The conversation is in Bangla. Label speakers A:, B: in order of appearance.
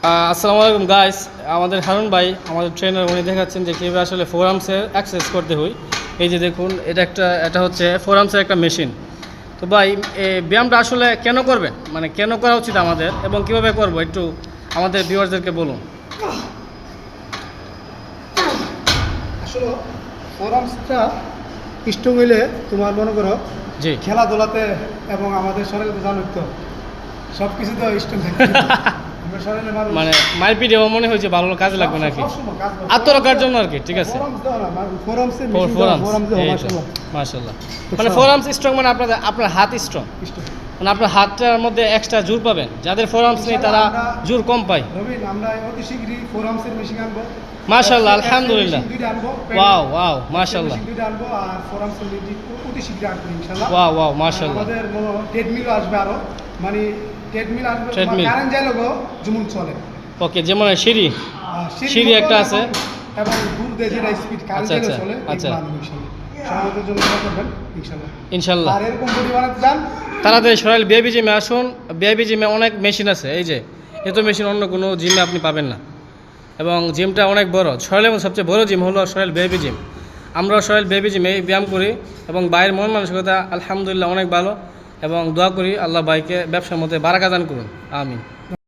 A: আসসালামু আলাইকুম গাইস। আমাদের হারুন ভাই আমাদের ট্রেনার উনি দেখাচ্ছেন যে কীভাবে আসলে ফোরামসে অ্যাক্সেস করতে হয়। এই যে দেখুন এটা হচ্ছে ফোরামসের একটা মেশিন। তো ভাই এই ব্যায়ামটা আসলে কেন করবেন, মানে কেন করা উচিত আমাদের এবং কিভাবে করব একটু আমাদের ভিউয়ারদেরকে বলুন।
B: আসলে ফোরামসটা স্ট্রং হইলে তোমার মনে করো
A: জি
B: খেলাধুলাতে এবং আমাদের শরীরে জানোই তো সব কিছুতে স্ট্রং থাকে। আমরা শরীরে
A: মানে মারপিটেও মনে হয়েছে ভালো কাজে লাগবে নাকি আত্মরক্ষার জন্য আর কি, ঠিক আছে। মাশাআল্লাহ, মানে ফোরামস স্ট্রং মানে আপনার হাত স্ট্রং, মানে আপনার হাতটার মধ্যে এক্সট্রা জোর পাবেন। যাদের ফোরামস নেই তারা জোর কম পায়।
B: আমরা অতি শীঘ্রই ফোরামসের মেশিন আনবো
A: মাশাআল্লাহ, আলহামদুলিল্লাহ। ওয়াও ওয়াও মাশাআল্লাহ,
B: আনবো আর ফোরামসের মেশিন অতি শীঘ্রই আনবো ইনশাআল্লাহ।
A: ওয়াও ওয়াও মাশাআল্লাহ।
B: আমাদের ট্রেডমিল আসবে আরো, মানে ট্রেডমিল আসবে,
A: ট্রেডমিল
B: কারেন্ট যায় লোগো যেমন চলে।
A: ওকে, যেমন সিঁড়ি একটা আছে
B: এবং দূর দিয়ে যেটা স্পিড কারেন্ট যায় চলে।
A: আচ্ছা
B: আমাদের জন্য করবেন ইনশাআল্লাহ
A: ইনশাআল্লাহ।
B: আর এরকম বডি বানাতে যান
A: তাড়াতাড়ি সরাইল বিআইবি জিমে আসুন। বিআইবি জিমে অনেক মেশিন আছে, এই যে এত মেশিন অন্য কোনো জিমে আপনি পাবেন না, এবং জিমটা অনেক বড়। সরাইলের মধ্যে সবচেয়ে বড় জিম হলো সরাইল বিআইবি জিম। আমরাও সরাইল বিআইবি জিমে ব্যায়াম করি এবং বাইরের মন মানসিকতা আলহামদুলিল্লাহ অনেক ভালো, এবং দোয়া করি আল্লাহ ভাইকে ব্যবসার মধ্যে বারাকা দান করুন, আমিন।